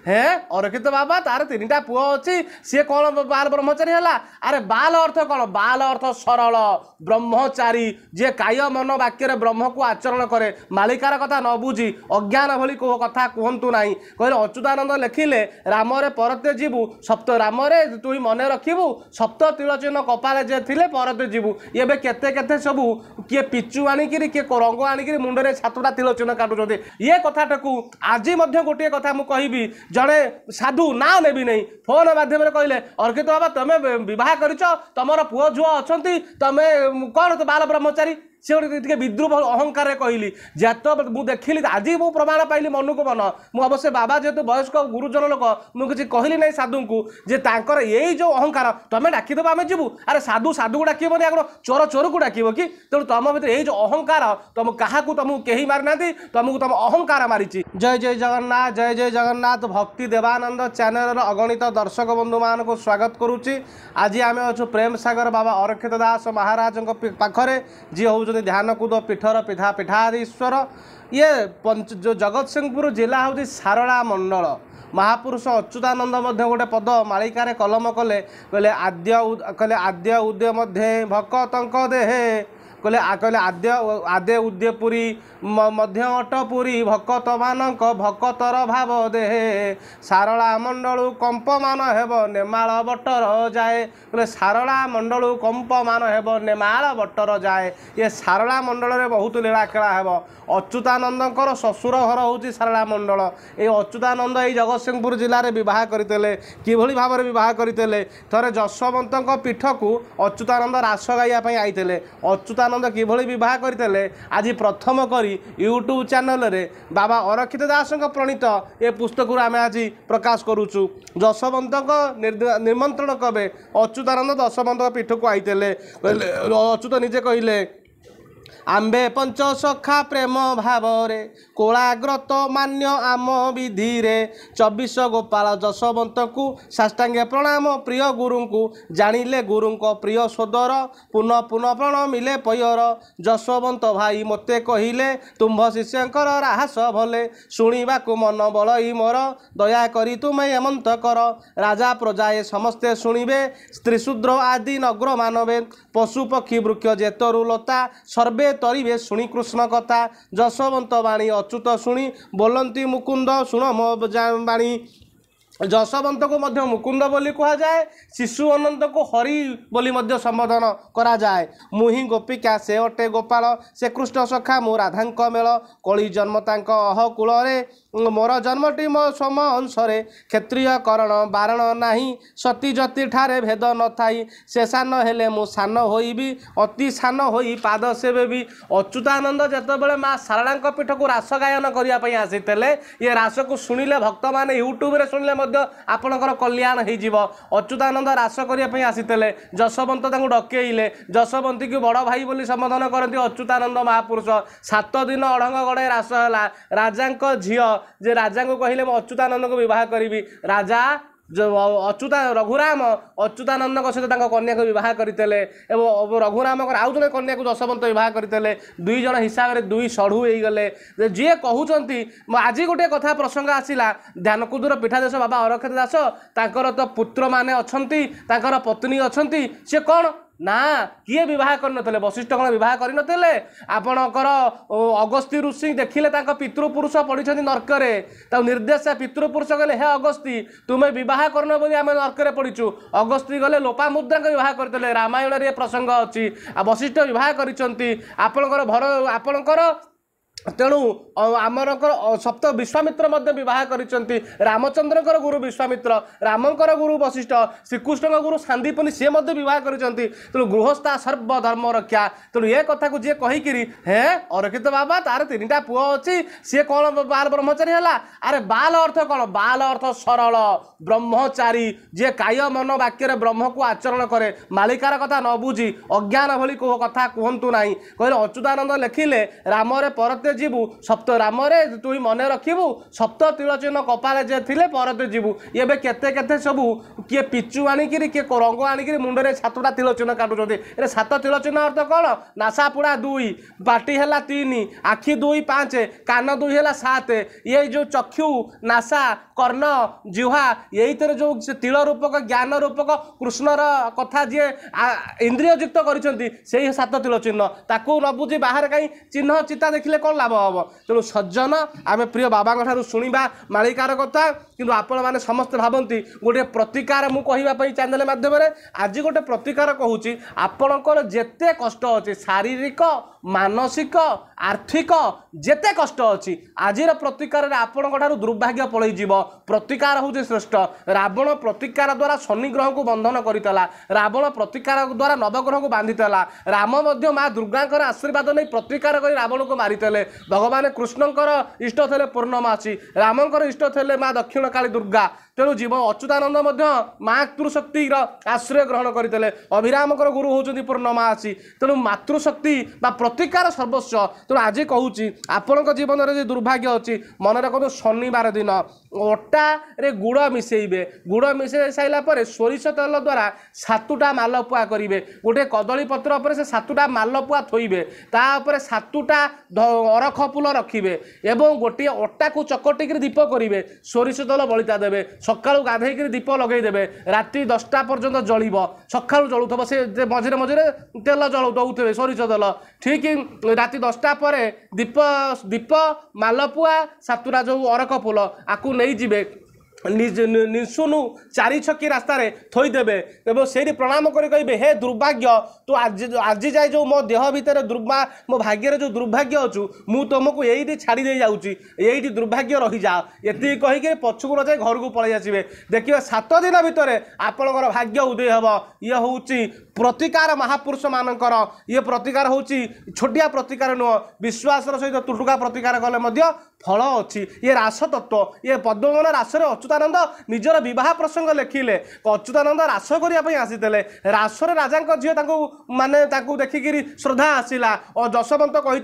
हे अरक्षित बाबा तार 3टा पुओ अच्छी सी कौन बाल ब्रह्मचारी है अरे बाल अर्थ कौन बाल अर्थ सरल ब्रह्मचारी जी काय मन वाक्य ब्रह्म को आचरण करे मालिकार कथा न बुझी अज्ञान भली को कथा कहतु ना कहले अच्युतानंद लिखिले राम परते जीवु सप्त राम तु मन रखिबू सप्त तिलचिन्ह कपाले जे थिले परते जीवु एबे केते केते सबू किए पिचु आनिक किए रंग आनिक मुंडे 7टा तिलचिन्ह काटुଛନ୍ତି ये कथाटाकू आज गोटे कथा मु कहबी जड़े साधु ना नेबी नहीं फोन माध्यम कहले अर्कित बाबा तुम्हें बह कर तुम पुओ झुआ अच्छा तुम्हें कौन तो बाल ब्रह्मचारी सी गोटे विद्रुप अहंकार कहली जत मुझे देखिली आज मु प्रमाण पाइली मन को मन मुझे अवश्य बाबा जेहेतु वयस्क गुरुजन लोक मुझे कहली ना साधु को जे तांकर यही जो अहंकार तुम्हें डाकिदेव आम जीवु अरे साधु साधु को डाकबनी आगे चोर चोर को डाक कि तेणु तुम भर यही जो अहंकार तुम क्या तुमको कहीं मारी ना तुमको तुम अहंकार मारी जय जय जगन्नाथ जय जय जगन्नाथ भक्ति देवानंद चैनल अगणित दर्शक बंधु मान को स्वागत करुच्ची आज आम अच्छु प्रेम सागर बाबा अरक्षित दास महाराज पाखरे जी हूँ ध्यान कूद पीठर पिठा पीठाधीश्वर ये जो जगत सिंहपुर जिला हूँ सारला मंडल महापुरुष अच्युतानंद गोटे पद मालिकार कलम कले कहले आद्य उद्य मध्य भक्तंक देहे कहले कहले आद्य उद्यपुरी मध्य अटपुरी भक्त मानक भक्तर भाव देहे सारला मंडलू कंपमान हेब नेमाल बटर जाए कहले सारला मंडलू कंपमान हेब नेमाल बटर जाए ये सारला मंडल में बहुत लीला खेला हेब अच्युतानंदर शशुर घर हूँ सारला मंडल ये अच्युतानंद ये जगत सिंहपुर जिले में बह करते किभली भाव में बह करते थे जशवंत पीठ को अच्युतानंद रास गाइवाई आईते अच्युतानंद किभली बह करते आज प्रथम करी यूट्यूब चैनल रे बाबा अरक्षित दास प्रणीत ये पुस्तक आम आज प्रकाश करुचु जशवंत निमंत्रण कबे अच्युतानंद जशवंत पीठ को आईते अच्युत निजे कहले आंबे पंच सखा प्रेम भाव रे कोलाग्रत मान्य आम विधि रे 24 गोपाल जशवंत को साष्टांगे प्रणाम प्रिय गुरु को जानिले गुरु को प्रिय सोदर पुनः पुनः प्रणमिले पयर जशवंत भाई मते कहिले तुम्भ शिष्यंकर राहस भले शुणा को मन बलई मोर दया करी तुम एमंत कर राजा प्रजाए समस्ते शुणिबे स्त्रीशूद्र आदि नग्र मानवे पशु पक्षी वृक्ष जेतरु लता सर्वे तरीबे शुणी कृष्ण कथा जशवंत वाणी अच्युत शुणी बोलती मुकुंद शुण मो वाणी जशवंत को मध्य मुकुंद बोली कह जाए शिशु अनंत को हरि बोली मध्य संबोधन करा जाए मुहि गोपिका से अटे गोपाल से कृष्ण सखा मो राधांक मेल कली जन्म तांक अहकूल मोर जन्मटी मो सोम अंशरे क्षत्रिय करण बारण नाही सती जति ठारे भेद न थाई से सान हेले मु सान होइबी अति सान होई पाद सेवेबी अच्युतानंद जेतेबेले माँ सारला पीठ को रास गायन करने आसीते ये रास को शुणिले भक्त मैंने यूट्यूब रे शुणिले आपणकर कल्याण हो अच्युतानंद रास करने आसीते जशवंत डकेइले जशवंती को बड़ भाई बोली संबोधन करती अच्युतानंद महापुरुष 7 दिन अढ़ंग गड़े रास है राजा झील जे राजा को कहले मैं अच्युतानंद को विवाह करी राजा जो रघुराम अच्युतानंद सहित कन्या को बह करते रघुराम आउ जड़े कन्या को जशवंत बह करते 2 जन हिसाब से 2 सढ़ु हो गले जी कहते आज गोटे कथा प्रसंग आसला ध्यानकुदूर पीठाधीश बाबा अरक्षित दास तांकर तो पुत्र माने अच्छी पत्नी अच्छी सी कौन ना किए बह कर वशिष्ठ कौन बह कर आपणकर अगस्ती ऋषि देखिले पितृपुरुष पढ़ी नर्करे निर्देश पितृपुरुष कहले हे अगस्ती तुम्हें बह करन बोली आम नर्करे पढ़ीचु अगस्ती गले लोपामुद्रा बह करते रामायण रे प्रसंग अच्छी वशिष्ठ बह कर भर आपणकर तेणु आमरकर सप्त विश्वामित्र बह कर रामचंद्र गुरु विश्वामित्र रामकर गुरु वशिष्ठ श्रीकृष्ण गुरु सांदीपनी सी बह कर तेणु गृहस्था सर्वधर्म रक्षा तेणु ये कथा को जी कहीकि हे अरक्षित बाबा तार 3टा पुओ अच्छी सी कौन बाल ब्रह्मचारी है अरे बाल अर्थ कौन बाल अर्थ सरल ब्रह्मचारी जी काय मन वाक्य ब्रह्म को आचरण करे मालिकार कथा न बुझी अज्ञान भली को कथा कहतु ना कहले अच्युतानंद लिखिले राम परते परते जीवु सप्त राम रे तुई मन रखिबु सप्त तिलचिन्ह कपाले जे थिले परते जीवु एबे केते केते सबु किए पिचु आनिकिरी किए रंग आनिकिरी मुंडरे 7टा तिलचिन्ह काटुछथि ए 7 तिलचिन्ह अर्थ कोन नासा पुडा 2 पाटी हैला 3 आखि 2 5 कान 2 हैला 7 ये जो चक्षु नासा कर्ण जिह्वा यही तरह जो तिल रूपक ज्ञान रूपक कृष्णर कथा जी इंद्रिय युक्त करिसेंती सेही 7 तिल चिन्ह ताकू न बुझी बाहर कहीं चिन्ह चिता देखिले कौन लाभ हम तेणु सज्जन आम प्रिय बाबा ठारू शुणा मालिकार कथा किंतु आपण मैंने समस्त भावती गोटे प्रतिकार मु कहवाई चैनल मध्यम आज गोटे प्रतिकार कहूँ आपणकर जेते कष्ट अच्छी शारीरिक मानसिक आर्थिक जेते कष्ट अच्छी आज प्रतिकार आपण दुर्भाग्य पलैज प्रतिकार हूँ श्रेष्ठ रावण प्रतिकार द्वारा शनि ग्रह को बंधन करता रावण प्रतिकार द्वारा नवग्रह को बांधिला राम माँ दुर्गा आशीर्वाद नहीं प्रतिकार कर रावण को मारिते भगवान कृष्णकर इष्ट थे पूर्णमासी रामकर इष्ट थे माँ दक्षिण काली दुर्गा तेणु जीव अच्युतानंद मातृशक्तिर आश्रय ग्रहण करते अभिरामकर गुरु होती पूर्णमासी तेणु मातृशक्ति प्रतिकार सर्वस्व तेणु आज कहूँ आपण जीवन में दुर्भाग्य अच्छी मन रखु शनिवार दिन अटा रे गुड़ मिसेबे गुड़ मिसे सारापर सोरिष तेल द्वारा 7टा मालपुआ करेंगे गोटे कदली पत्र पर से 7टा मालपुआ थोइबे तापर 7टा अरख फूल रखिए एवं गोटे अटा को चकटिक दीप करेंगे सोरिष तेल बलिता देवे सका गाधे दीप लगेदेवे राति 10टा पर्यंत जलिब सका जलुव से मझे मझे तेल दौथे सोरिष तेल ठीक राति 10टा पर दीप दीप मालपुआ 7टा जो अरख फूल आकु नहीं जीवे निशुनु 4 छकी रास्तार थोदेवे एवं से प्रणाम करेंगे हे दुर्भाग्य तू आज जाए जो मो देह भितर मो भाग्य जो दुर्भाग्य अच्छु मु तुमको यही छाड़ी दे जाऊँगी यही दुर्भाग्य रही जाओ ये कहीकि पछकू न जाए घर को पलि आसवे देखिए 7 दिन भितर आपणकर भाग्य उदय हम ये हूँ प्रतिकार महापुरुष मानकर ये प्रतिकार हूँ छोटिया प्रतिकार नुह विश्वास सहित तुटुका प्रतिकार कले फल अच्छी ये रास तत्व ये पद्मवन रासरे अच्युतानंद निजर बह प्रसंग लेखिले अच्युतानंद रास करने आसीते रासरे राजा झील माने देखिकी श्रद्धा आसला और जशवंत कही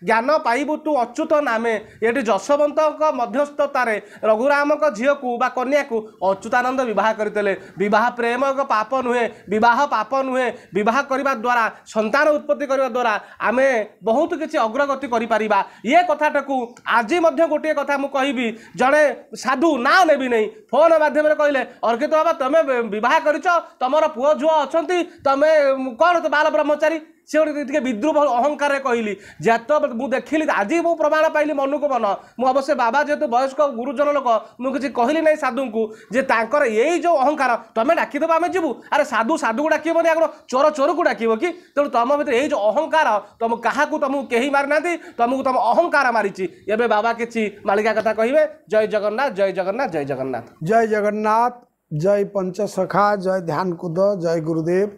ज्ञान पाइबु तू अच्युत नामे ये जशवंत मध्यस्थतार रघुराम झील को कन्या को अच्युतानंद बह करते बह प्रेम एक पाप नुहे बह पाप नुहे बह करने द्वारा संतान उत्पत्ति करने द्वारा आम बहुत किसी अग्रगति करा ये कथाटा को आज गोटे कथा मुझे कहबी जड़े साधु ना नेबी नहीं फोन माध्यम कहले अर्कित बाबा तुम्हें बह कर तुम पुओ झुआ अच्छा तुम्हें कौन तो बाल ब्रह्मचारी सी गोटे विद्रुप अहंकार कहली जत मुझे देखिली आज मु प्रमाण पाइली मन को मन मुझे अवश्य बाबा जेहेतु वयस्क गुरुजन लोक मुझे कहली नहीं साधु को जे तांकर यही जो अहंकार तुम्हें डाकिदेव आम जीवु अरे साधु साधु को डाकबनी आगे चोर चोर को डाक कि तेणु तुम भर यही जो अहंकार तुम क्या तुमको कहीं मारिना तुमको तुम अहंकार मारी एवं बाबा किसी मालिका कथा कहे जय जगन्नाथ जय जगन्नाथ जय जगन्नाथ जय जगन्नाथ जय पंचसखा जय ध्यान कुद जय गुरुदेव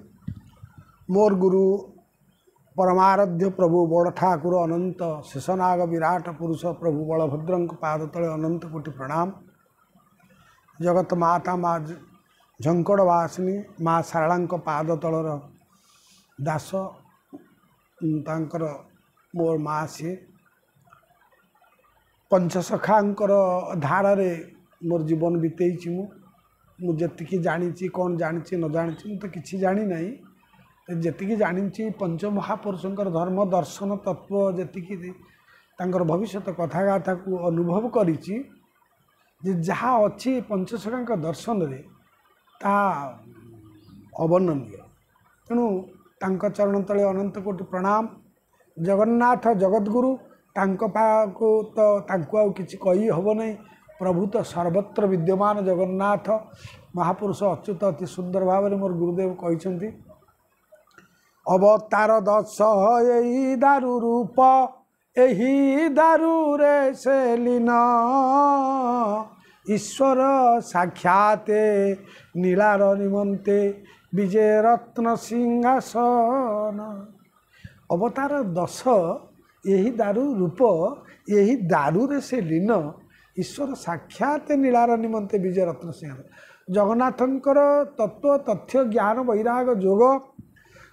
मोर गुरु परमाराध्य प्रभु बड़ ठाकुर अनंत शेषनाग विराट पुरुष प्रभु बलभद्र पाद तले अनंत कोटि प्रणाम जगत माता माँ झंकड़वासिनी माँ शारदा पाद तलर दास तांकर मोर माँ सी पंचसखांकर धारे मोर जीवन बीतई मुझे जानी कौन जानी न जानी तो किसी जानी नहीं जी जानी पंचमहापुरुषंकर धर्म दर्शन तत्व जी भविष्य कथागाथा को अनुभव करी जहाँ अच्छी पंचसखा दर्शन रे ता अवर्णनीय तेणु तांक चरण तले अनंत कोटि प्रणाम जगन्नाथ जगतगुरु को तो तांको किसी कही हम नहीं प्रभु तो सर्वत्र विद्यमान जगन्नाथ महापुरुष अच्युत अति सुंदर भाव में मोर गुरुदेव कहते अवतार दश यही दारु रूप यही दारु रे से लीन ईश्वर साक्षात नीलार निमंते विजय रत्न सिंहासन अवतार दश यही दारु रूप यही दारु रे से लीन ईश्वर साक्षात नीलार निमंते विजय रत्न सिंहासन जगन्नाथंकर तत्व तथ्य ज्ञान वैराग जोग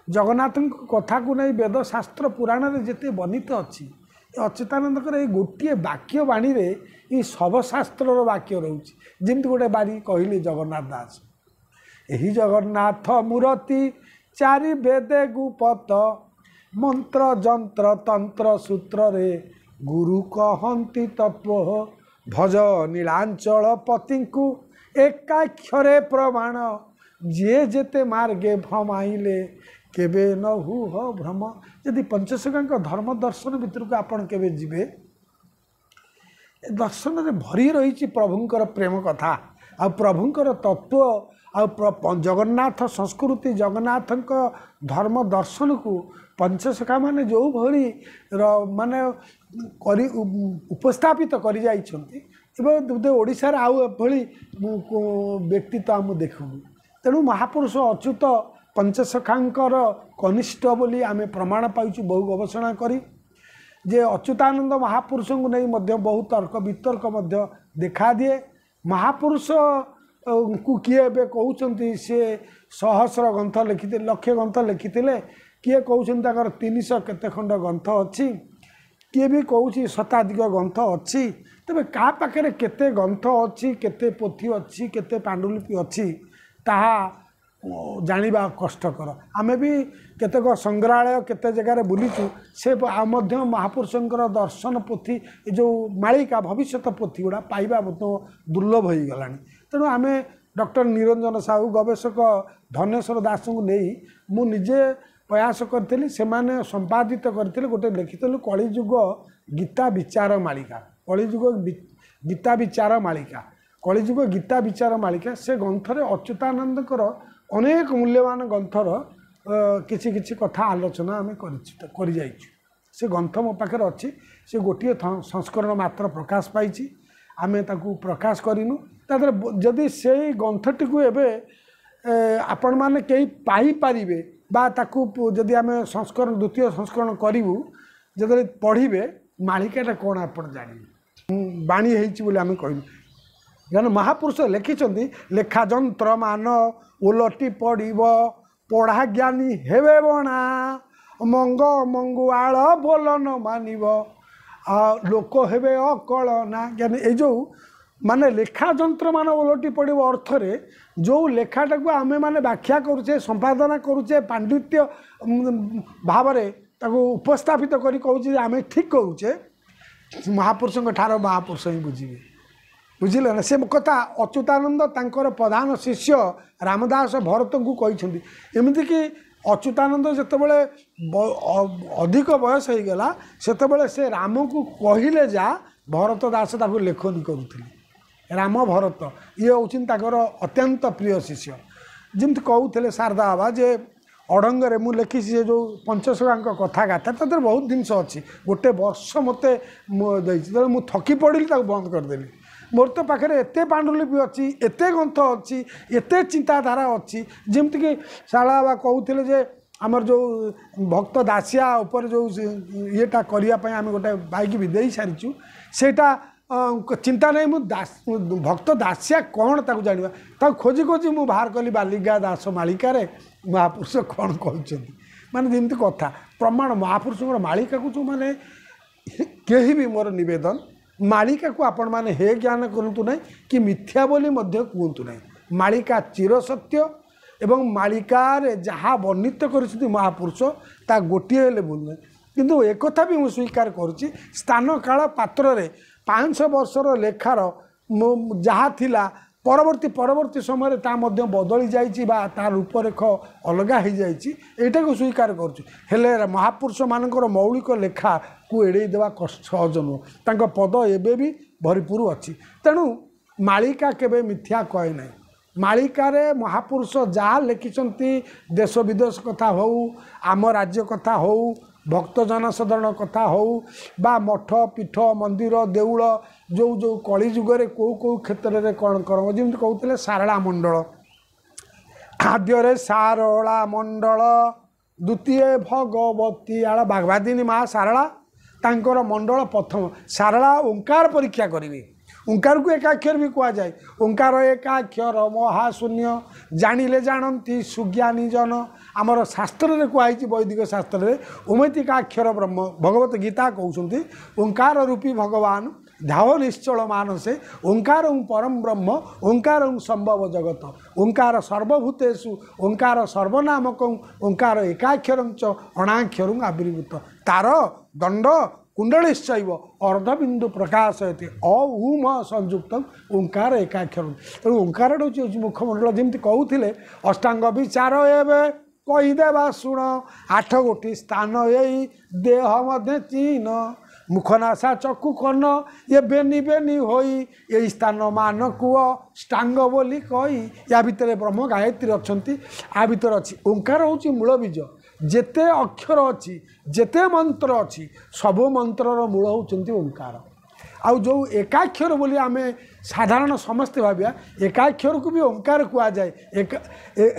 जगन्नाथ कथा को नहीं वेद शास्त्र पुराण रे जेते वर्णित अच्छी अच्युतानंदकर ये गोटे वाक्य बाणी रे ये सबशास्त्र वाक्य रोचे जमी गोटे बारी कहली जगन्नाथ दास यही जगन्नाथ मूर्ति चारि वेदे गुपत मंत्र जंत्र तंत्र सूत्र रे गुरु कहती तत्व भज नीलांचल पति को एकाक्षरे प्रमाण जे जेते मार्गे भ्रमाइले केबे न हुह भ्रम यदि पंचसखा धर्म दर्शन भितर को आपन केबे जीवे दर्शन में भरी रही प्रभुंकर प्रेम कथा आ प्रभुंकर तत्व आ जगन्नाथ संस्कृति जगन्नाथ धर्म दर्शन को पंचसखा माने जो भली माने करी उपस्थापित करी जाइछंती एवं ओडिशार आउ भली व्यक्ति तो आम देखुनु तेणु महापुरुष अच्युत पंचसखांकर कनिष्ठ बोली आमे प्रमाण पाइछु बहु गवेषणा करी जे अच्युतानंद महापुरुष को नहीं मध्य बहुत तर्क वितर्क मध्य देखा दिए महापुरुष को किए एवं कहते सी सहस्र ग्रंथ लिखि लक्षे ग्रंथ लिखिते किए कहते 300 केते खंड ग्रंथ अच्छी किए भी कहूँ शताधिक ग्रंथ अच्छी तेरे क्या पाखे केते ग्रंथ अच्छी केते पोथी अच्छी केते पांडुलिपि अच्छी ताहा जानिबा कष्टकर आमे भी केतेक संग्रहालय केते जगह बुलीचु से महापुरुषंकर दर्शन पोथी जो मालिका भविष्यत पोथी गुड़ा पाइबा दुर्लभ हो गलानी तेणु आमे डॉक्टर निरंजन साहू गवेषक धनेश्वर दास को नहीं मु निजे प्रयास करी से संपादित करते गोटे लिखिलु कलिजुग गीता विचार मालिका कलिजुग गीता विचार मालिका कलिजुग गीता विचार मालिका से ग्रंथरे अच्युतानंदकर अनेक मूल्यवान ग्रंथर किछि किछि कथा आलोचना आम कर से ग्रंथ मो पाखे अच्छी से गोटे संस्करण मात्र प्रकाश पाई आमे ताकू प्रकाश करूँ तादर जदि से ग्रंथटी को एवं आपण मैंने कई पाई पारिबे बा ताकू जदि आमे संस्करण द्वितीय संस्करण करूँ जदि पढ़े मालिकाटा कौन आप जान बाणी होती आम कहूँ जन महापुरुष लिखिं लेखा जंत्र मान ओलटी पड़ब पढ़ा ज्ञानी हेबे बणा मंग मंगुआल बोलन मानिब लोक हेबे अकलना ज्ञानी ये जो माने लेखा जंत्र मान ओलटी पड़ब अर्थ रे जो लेखाटा को आमे माने व्याख्या करुचे संपादना करुचे पांडित्य भाव उपस्थापित करी कहूँ आम ठीक करुचे महापुरुष ठार महापुरुष ही बुझे बुझिले ना से कथा अच्युतानंद तांकर प्रधान शिष्य रामदास भरत को कहते एमती कि अच्युतानंद जितेबाला अधिक बयस हो गला सेतेबाला से राम को कहले जा भरत दास ताको लेखनी करुले राम भरत ये हूँ अत्यंत प्रिय शिष्य जमी कहते शारदा बाबा जे अड़ंगे मु लिखी से जो पंचसखा कथा गाथा तर बहुत जिनस अच्छी गोटे वर्ष मत मु थकी पड़ी बंद करदेली मोर तो पाखे एते पांडुलिपि अच्छी एते ग्रंथ अच्छी एते चिंताधारा अच्छी जमीक शाला बाबा कहते जे आमर जो भक्त दासिया उपर जो येटा करने आम गोटे बाइक भी दे सारीचु सेटा चिंता नहीं भक्त दासिया कौन ताकू जाना ताकू खोजी खोजी मु बाहर कली बालिका दास मालिकार महापुरुष कौन कहते माने जमी कथा प्रमाण महापुरुष मालिका को जो मैंने कहीं भी मोर निवेदन मालिका को आपण माने हे ज्ञान करतु नहीं कि मिथ्या बोली मध्य कहतु नहीं मालिका चिर सत्य एवं मालिकार जहाँ वर्णित कर महापुरुष ता गोटे हेले भूल नहीं किंतु एक कथा भी मुझे स्वीकार करुच्ची स्थान काल पात्र रे 500 वर्षर लेखार जहाँ थिला परवर्ती समय ता मध्य बदली जाइछि बा तार रूपरेख अलगा हो जाइछि एटा को स्वीकार करुच्ची हेले महापुरुष मानकर मौलिक लेखा को एड़े देवा कष्ट सहज नुह तांको पद एबे भी भरपूर अच्छी तेणु मालिका केबे मिथ्या कहे ना मालिकारे महापुरुष जहाँ लिखिं देश विदेश कथा हो आम राज्य कथा हो भक्त जनसाधारण कथा हो बा मठ पीठ मंदिर देउल जो जो कली जुगरे कौ क्षेत्र में कौन कर्म जमी कहते सारला मंडल खाद्य सारला मंडल द्वितीय भगवती आड़ बाघवादिनी माँ सारला तांकर मंडल प्रथम सारला ओंकार परीक्षा करेंगे ओंकार को एकाक्षर भी कह जाए ओंकार एकाक्षर महाशून्य जानिले जानती सुज्ञानी जन आमर शास्त्र में कहुई वैदिक शास्त्र में उमेतिकाक्षर ब्रह्म भगवत गीता कहते ओंकार रूपी भगवान धाव निश्चल मानसे ओंकार परम ब्रह्म ओंकार संभव जगत ओंकार सर्वभूतेषु ओंकार सर्वनामक ओंकार एकाक्षर अणाक्षर आविर्भूत तार दंड कुंडलिश्चैव अर्धबिंदु प्रकाशयते अऊम संयुक्त ओंकार एकाक्षर तेणु ओंकार हूँ मुखमंडल जमी कहते अष्टांग विचार एवं कहीदेवा शुण 8 गोटी स्थान यही देह मध्य चीन मुखनाशा चक्षु कर्ण ये बेनी बेनी होई ये स्थान मान कुह स्टांग बोली कही या भितर ब्रह्म गायत्री अच्छी आ भितर अच्छी ओंकार हूँ मूल बीज जेते अक्षर अच्छी जेते मंत्र अच्छी सबो मंत्रर मूल होती ओंकार आउ जो एकाक्षर बोली आमे साधारण समस्ते भाविया एकाक्षर को भी ओंकार कह जाए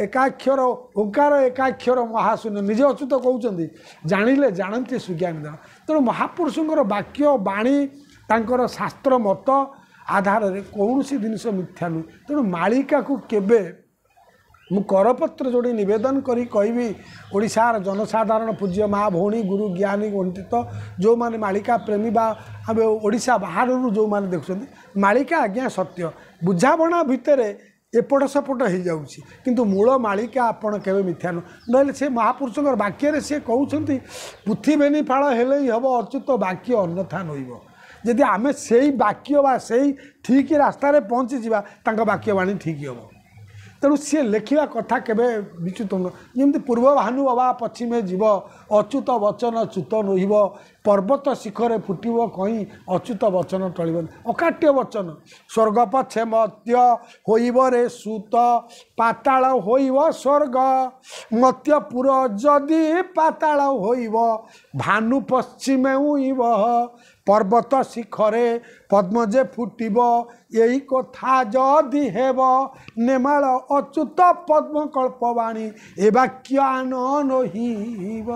एकाक्षर ओंकार एकाक्षर महाशून्य निजे अच्युत कहते जानिले जानते सुज्ञानी दान तेणु महापुरुषंकर वाक्य बाणी तांकर शास्त्र मत आधार रे कौन सी जिनिस मिथ्या नु तेणु मालिका को केबे मु करपत्र जोड़ी निवेदन करी कहबी ओडिशार जनसाधारण पूज्य माँ भौणी गुरु ज्ञानी वंचित जो माने मालिका प्रेमी बा आम ओडिशा बाहर जो माने देखुछन्ति मालिका आज्ञा सत्य बुझाबणा भितर एपट सेपट हो जाऊँगी किंतु मूल मालिका आपण केवे मिथ्या ना से महापुरुषर वाक्य से कहते पृथ्वी फाड़ हेले ही हम अच्युत वाक्य अन्यथा नईब जदि आम से वाक्य बा से ठीक रास्तार पहुँची जावा वाक्यवाणी ठीक हम तेणु सी लेखिया कथा केबे विच्युत जमी पूर्व भानु बाबा पश्चिमे जीव अच्युत वचन च्युत नहिब पर्वत शिखरे फुटब कहीं अच्युत वचन टळिबन अकाट्य वचन स्वर्ग पछे मत्य होइब रे सुत पाताल होइब स्वर्ग मत्यपुर जदि पाताल होइब भानु पश्चिमे उइब पर्वत शिखरे पद्मजे फुटब यही कथा जदि हेब नेमाल अच्युत पद्म कल्पवाणी ए वाक्यान नहिब।